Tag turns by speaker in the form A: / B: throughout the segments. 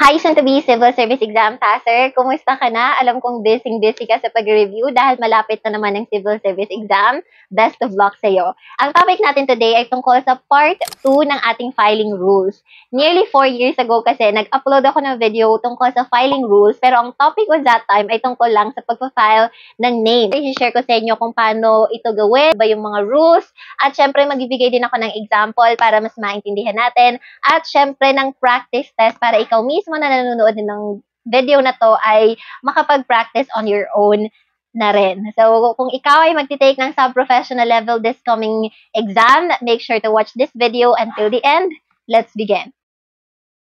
A: Hi, soon-to-be Civil Service Exam Passer. Kumusta ka na? Alam kong busy-busy ka sa pag-review dahil malapit na naman ang Civil Service Exam. Best of luck sa'yo. Ang topic natin today ay tungkol sa Part 2 ng ating filing rules. Nearly 4 years ago kasi, nag-upload ako ng video tungkol sa filing rules, pero ang topic was that time ay tungkol lang sa pag-file ng name. I-share ko sa inyo kung paano ito gawin, ba yung mga rules, at syempre magbibigay din ako ng example para mas maintindihan natin. At syempre ng practice test para ikaw mismo na nanonood ng video na to ay makapag-practice on your own na rin. So, kung ikaw ay magti-take ng sub-professional level this coming exam, make sure to watch this video until the end. Let's begin.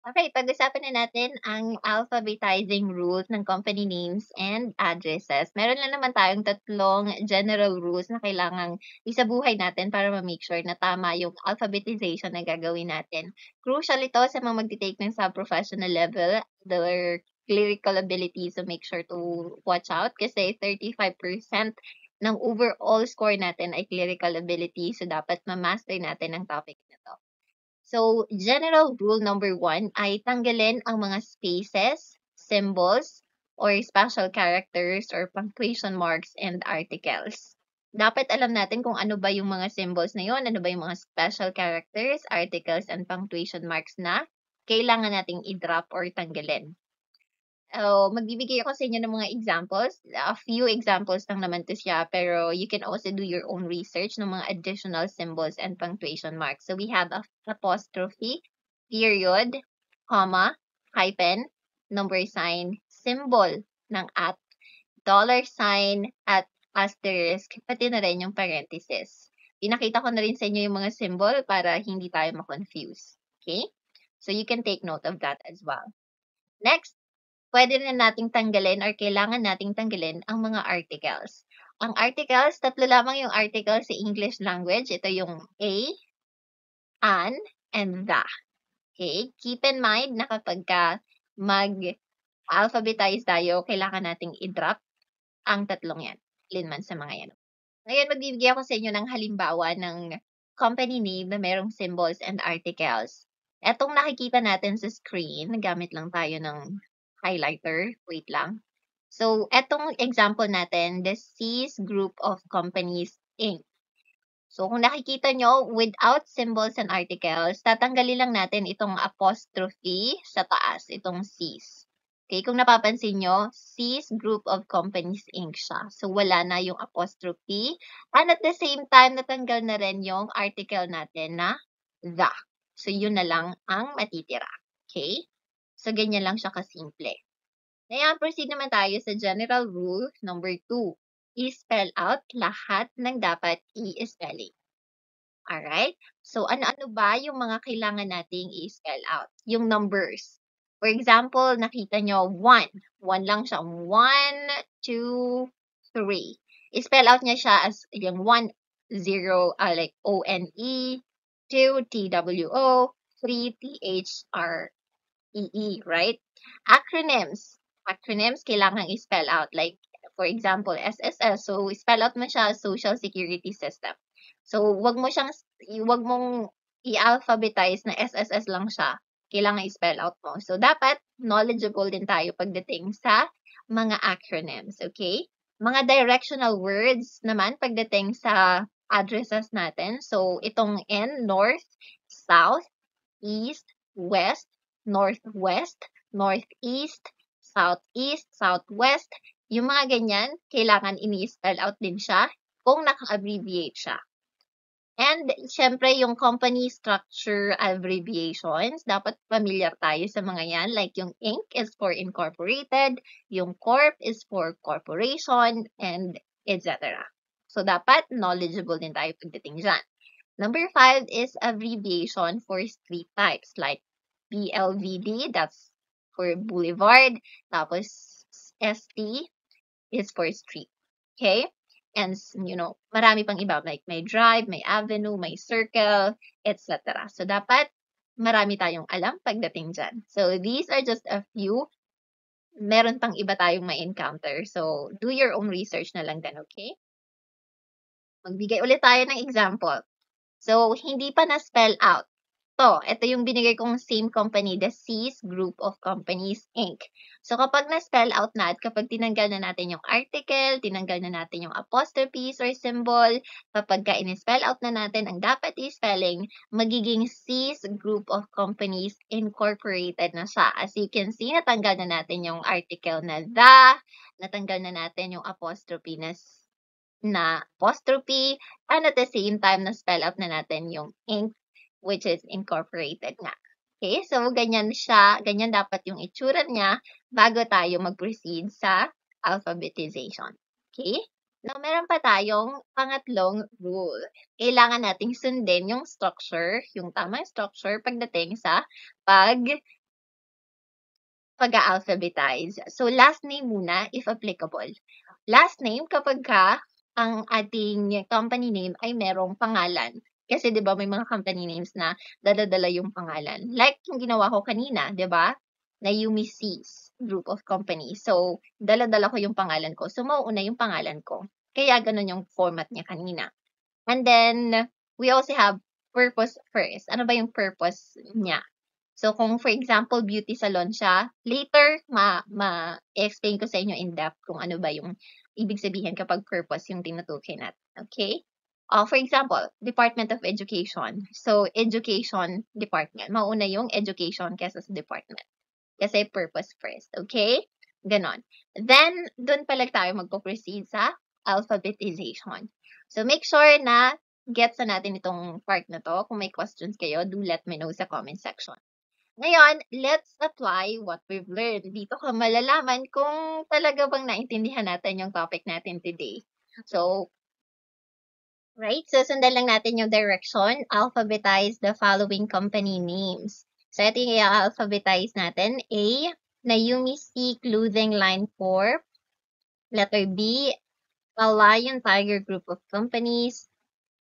A: Okay, pag-usapan na natin ang alphabetizing rules ng company names and addresses. Meron lang naman tayong tatlong general rules na kailangang isabuhay natin para ma-make sure na tama yung alphabetization na gagawin natin. Crucial ito sa mga magti-take ng sub-professional level, their clerical ability, so make sure to watch out kasi 35% ng overall score natin ay clerical ability, so dapat ma-master natin ang topic na to. So, general rule number 1 ay tanggalin ang mga spaces, symbols, or special characters or punctuation marks and articles. Dapat alam natin kung ano ba yung mga symbols na yun, ano ba yung mga special characters, articles, and punctuation marks na kailangan nating i-drop or tanggalin. Magbibigay ako sa inyo ng mga examples. A few examples lang naman to siya, pero you can also do your own research ng mga additional symbols and punctuation marks. So we have apostrophe, period, comma, hyphen, number sign, symbol ng at, dollar sign, at asterisk, pati na rin yung parenthesis. Pinakita ko na rin sa inyo yung mga symbol para hindi tayo ma-confuse. Okay? So you can take note of that as well. Next, pwede na nating tanggalin or kailangan nating tanggalin ang mga articles. Ang articles, tatlo lamang yung articles sa English language. Ito yung a, an, and the. Okay? Keep in mind na kapag mag-alphabetize tayo, kailangan nating i-drop ang tatlong yan. Linman sa mga yan. Ngayon, magbibigay ako sa inyo ng halimbawa ng company name na merong symbols and articles. Etong nakikita natin sa screen, gamit lang tayo ng highlighter. Wait lang. So, etong example natin, the C's Group of Companies, Inc. So, kung nakikita nyo, without symbols and articles, tatanggalin lang natin itong apostrophe sa taas, itong C's. Okay, kung napapansin nyo, C's Group of Companies, Inc. siya. So, wala na yung apostrophe. And at the same time, natanggal na rin yung article natin na the. So, yun na lang ang matitira. Okay? So, ganyan lang siya kasimple. Ngayon, proceed naman tayo sa general rule number 2. I-spell out lahat ng dapat i-spelling. Alright? So, ano-ano ba yung mga kailangan nating i-spell out? Yung numbers. For example, nakita nyo 1. 1 lang siya. 1, 2, 3. I-spell out niya siya as yung 1, 0, like O-N-E, 2, T-W-O, 3, T-H-R, right? Acronyms. Acronyms, kailangan i-spell out. Like, for example, SSS. So, spell out mo siya, Social Security System. So, wag mong i-alphabetize na SSS lang siya. Kailangan i-spell out mo. So, dapat knowledgeable din tayo pagdating sa mga acronyms. Okay? Mga directional words naman pagdating sa addresses natin. So, itong N, North, South, East, West, Northwest, Northeast, Southeast, Southwest, yung mga ganyan, kailangan ini-spell out din siya kung naka-abbreviate siya. And, syempre, yung company structure abbreviations, dapat familiar tayo sa mga yan. Like, yung Inc. is for incorporated, yung Corp is for corporation, and etc. So, dapat knowledgeable din tayo pagdating dyan. Number 5 is abbreviation for street types like BLVD, that's for boulevard. Tapos, ST is for street. Okay? And, marami pang iba. Like, may drive, may avenue, may circle, etc. So, dapat marami tayong alam pagdating dyan. So, these are just a few. Meron pang iba tayong may encounter. So, do your own research na lang din, okay? Magbigay ulit tayo ng example. So, hindi pa na-spell out. ito yung binigay kong same company, the C's Group of Companies, Inc. So, kapag na-spell out na at kapag tinanggal na natin yung article, tinanggal na natin yung apostrophes or symbol, kapag in-spell out na natin ang dapat i-spelling, magiging C's Group of Companies Incorporated na siya. As you can see, natanggal na natin yung article na the, natanggal na natin yung apostrophe na apostrophe, and at the same time, na-spell out na natin yung Inc, which is incorporated nga. Okay, so ganyan siya, ganyan dapat yung itsura niya bago tayo mag-proceed sa alphabetization. Okay? Now, meron pa tayong pangatlong rule. Kailangan nating sundin yung structure, yung tamang structure pagdating sa pag-alphabetize. So, last name muna, if applicable. Last name, kapag ang ating company name ay merong pangalan. Kasi 'di ba may mga company names na dala-dala yung pangalan. Like yung ginawa ko kanina, 'di ba? Na Yumi C's Group of Companies. So, dala-dala ko yung pangalan ko. So, mauuna yung pangalan ko. Kaya ganun yung format niya kanina. And then, we also have purpose first. Ano ba yung purpose niya? So, kung for example, beauty salon siya, later, ma-explain ko sa inyo in depth kung ano ba yung ibig sabihin kapag purpose yung tinutukoy natin. Okay? For example, Department of Education. So, education department. Mauna yung education kesa sa department. Kasi purpose first. Okay? Ganon. Then, dun pala tayo magpo-proceed sa alphabetization. So, make sure na gets na natin itong part na to. Kung may questions kayo, do let me know sa comment section. Ngayon, let's apply what we've learned. Dito ka malalaman kung talaga bang naintindihan natin yung topic natin today. So, right? So, sundan lang natin yung direction. Alphabetize the following company names. So, ito yung i-alphabetize natin. A, Nayumi C Clothing Line Corp. Letter B, a Lion Tiger Group of Companies.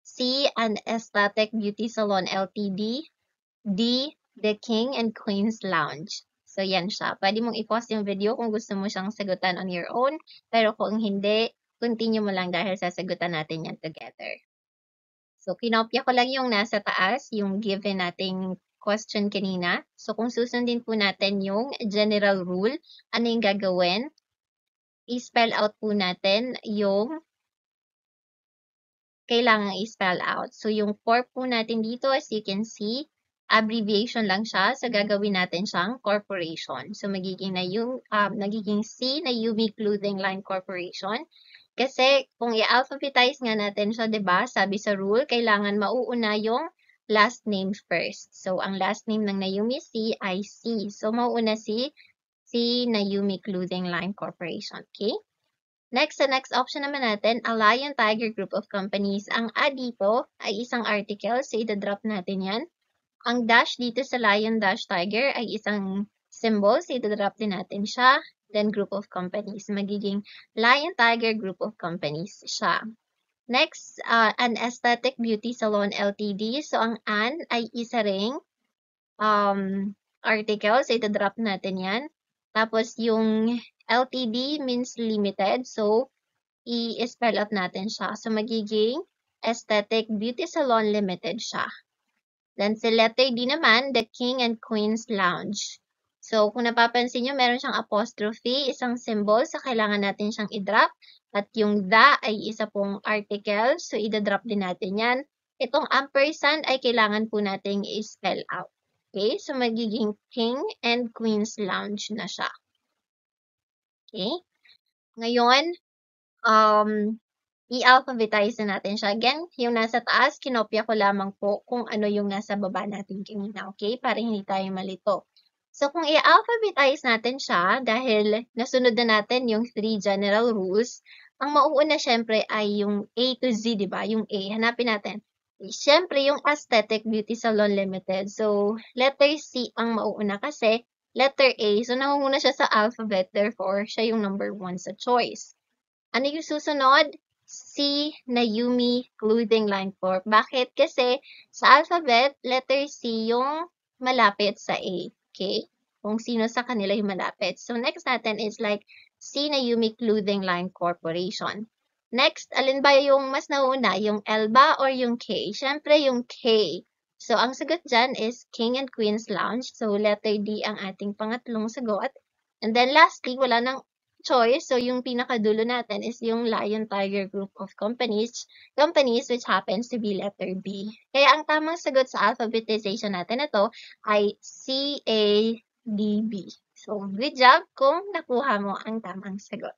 A: C, an Aesthetic Beauty Salon Ltd. D, the King and Queen's Lounge. So, yan siya. Pwede mong i-pause yung video kung gusto mo siyang sagutan on your own. Pero kung hindi, continue mo lang dahil sasagutan natin yan together. So, kinopya ko lang yung nasa taas, yung given nating question kanina. So, kung susundin po natin yung general rule, ano yung gagawin? I-spell out po natin yung kailangan i-spell out. So, yung corp po natin dito, as you can see, abbreviation lang siya. So, gagawin natin siyang corporation. So, nagiging C na Yumi Clothing Line Corporation. Kasi, kung i-alphabetize nga natin siya, diba, sabi sa rule, kailangan mauuna yung last name first. So, ang last name ng Nayumi C ay C. So, mauuna C Nayumi Clothing Line Corporation. Okay? Next, sa next option naman natin, a Lion Tiger Group of Companies. Ang A dito ay isang article. So, i-drop natin yan. Ang dash dito sa Lion Dash Tiger ay isang symbol. So, i-drop din natin siya. Then, group of companies. Magiging Lion Tiger Group of Companies siya. Next, an Aesthetic Beauty Salon Ltd. So, ang an ay isa ring article. So, ito-drop natin yan. Tapos, yung Ltd means limited. So, i-spell out natin siya. So, magiging Aesthetic Beauty Salon Limited siya. Then, sa letter D naman, the King and Queen's Lounge. So, kung napapansin nyo, meron siyang apostrophe, isang symbol, so kailangan natin siyang i-drop. At yung the ay isa pong article, so i-drop din natin yan. Itong ampersand ay kailangan po nating i-spell out. Okay, so magiging King and Queen's Lounge na siya. Okay, ngayon, i-alphabetize na natin siya. Again, yung nasa taas, kinopya ko lamang po kung ano yung nasa baba natin kanina, okay? Para hindi tayo malito. So, kung i-alphabetize natin siya, dahil nasunod na natin yung 3 general rules, ang mauuna syempre ay yung A to Z, di ba? Yung A, hanapin natin. Syempre, yung Aesthetic Beauty Salon Limited. So, letter C ang mauuna kasi letter A. So, nangunguna siya sa alphabet, therefore, siya yung number 1 sa choice. Ano yung susunod? C, Nayumi Clothing Line Corp. Bakit? Kasi sa alphabet, letter C yung malapit sa A. Okay? Kung sino sa kanila yung malapit. So, next natin is like C, Nayumi Clothing Line Corporation. Next, alin ba yung mas nauna? Yung L ba or yung K? Siyempre, yung K. So, ang sagot dyan is King and Queen's Lounge. So, letter D ang ating pangatlong sagot. And then lastly, wala nang choice. So, yung pinakadulo natin is yung Lion Tiger Group of companies which happens to be letter B. Kaya ang tamang sagot sa alphabetization natin ito ay C-A-D-B. So, good job kung nakuha mo ang tamang sagot.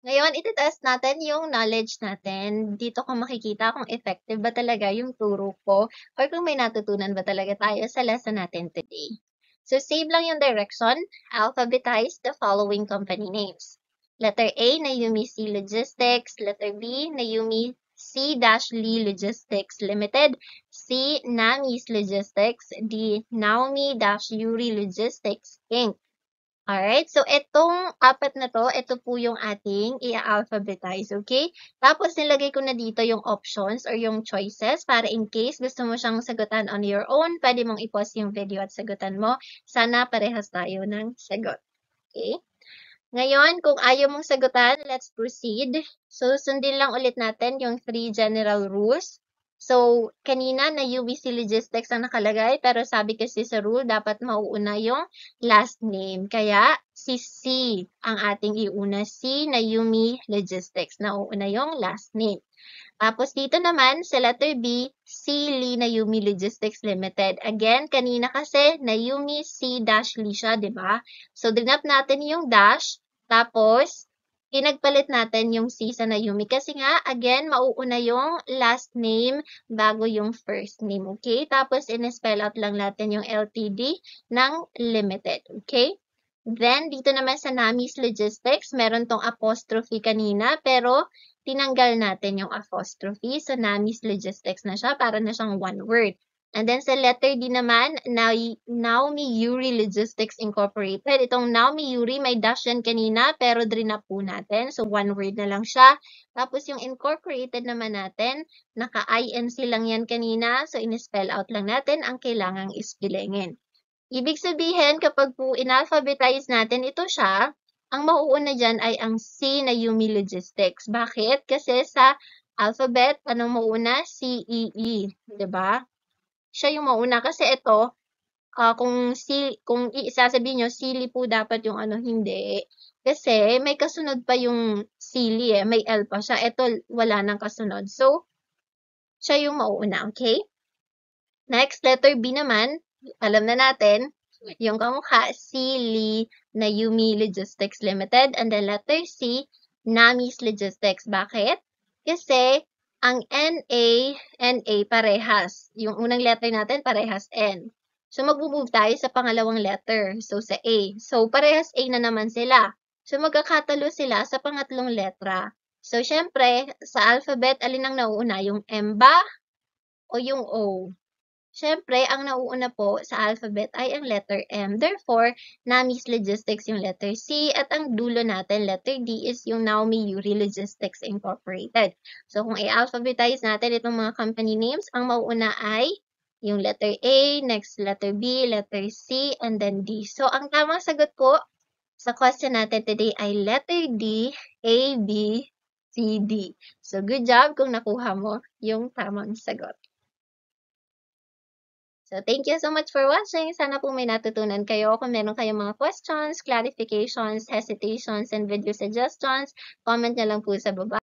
A: Ngayon, iti-test natin yung knowledge natin. Dito ko makikita kung effective ba talaga yung turo ko or kung may natutunan ba talaga tayo sa lesson natin today. So, save lang yung direction. Alphabetize the following company names. Letter A, Naomi C. Logistics. Letter B, Naomi C-Lee Logistics Limited. C, Namis Logistics. D, Naomi-Yuri Logistics Inc. Alright, so itong apat na to, ito po yung ating i-alphabetize, okay? Tapos nilagay ko na dito yung options or yung choices para in case gusto mo siyang sagutan on your own, pwede mong i-pause yung video at sagutan mo. Sana parehas tayo ng sagot. Okay? Ngayon, kung ayaw mong sagutan, let's proceed. So, sundin lang ulit natin yung 3 general rules. So, kanina na UBC Logistics ang nakalagay, pero sabi kasi sa rule, dapat mauuna yung last name. Kaya, si C ang ating iuna. C, Naomi Logistics. Nauuna yung last name. Tapos dito naman, sa letter B, C-Lee Naomi Logistics Limited. Again, kanina kasi, Naomi C-Lee siya, di ba? So, dinap natin yung dash. Tapos, pinagpalit natin yung C sa Naomi. Kasi nga, again, mauuna yung last name bago yung first name. Okay? Tapos, in-spell out lang natin yung LTD ng limited. Okay? Then, dito naman sa Namis Logistics, meron tong apostrophe kanina, pero tinanggal natin yung apostrophe. So, Namis Logistics na siya, para na siyang one word. And then, sa letter D naman, Naomi-Yuri Logistics Incorporated. Itong Naomi-Yuri, may dash yan kanina, pero drinap po natin. So, one word na lang siya. Tapos, yung incorporated naman natin, naka-INC lang yan kanina. So, in-spell out lang natin ang kailangang ispilengin. Ibig sabihin, kapag po in-alphabetize natin ito siya, ang mauuna dyan ay ang C na Naomi Logistics. Bakit? Kasi sa alphabet, anong mauuna? C-E-E. Diba? Siya yung mauna. Kasi ito, kung isasabihin nyo, silly po dapat yung ano, hindi. Kasi may kasunod pa yung silly eh. May L pa siya. Ito, wala nang kasunod. So, siya yung mauuna. Okay? Next, letter B naman. Alam na natin, yung kamukha, C-Lee Naomi Logistics Limited. And then letter C, Namis Logistics. Bakit? Kasi, ang NA parehas. Yung unang letter natin, parehas N. So, mag-move tayo sa pangalawang letter. So, sa A. So, parehas A na naman sila. So, magkakatalo sila sa pangatlong letra. So, syempre, sa alphabet, alin ang nauuna? Yung M ba o yung O? Syempre, ang nauuna po sa alphabet ay ang letter M. Therefore, Namis Logistics yung letter C at ang dulo natin, letter D, is yung Naomi-Yuri Logistics Incorporated. So, kung i-alphabetize natin itong mga company names, ang mauuna ay yung letter A, next letter B, letter C, and then D. So, ang tamang sagot po sa question natin today ay letter D, A, B, C, D. So, good job kung nakuha mo yung tamang sagot. So, thank you so much for watching. Sana po may natutunan kayo. Kung meron kayong mga questions, clarifications, hesitations, and video suggestions, comment nyo lang po sa baba.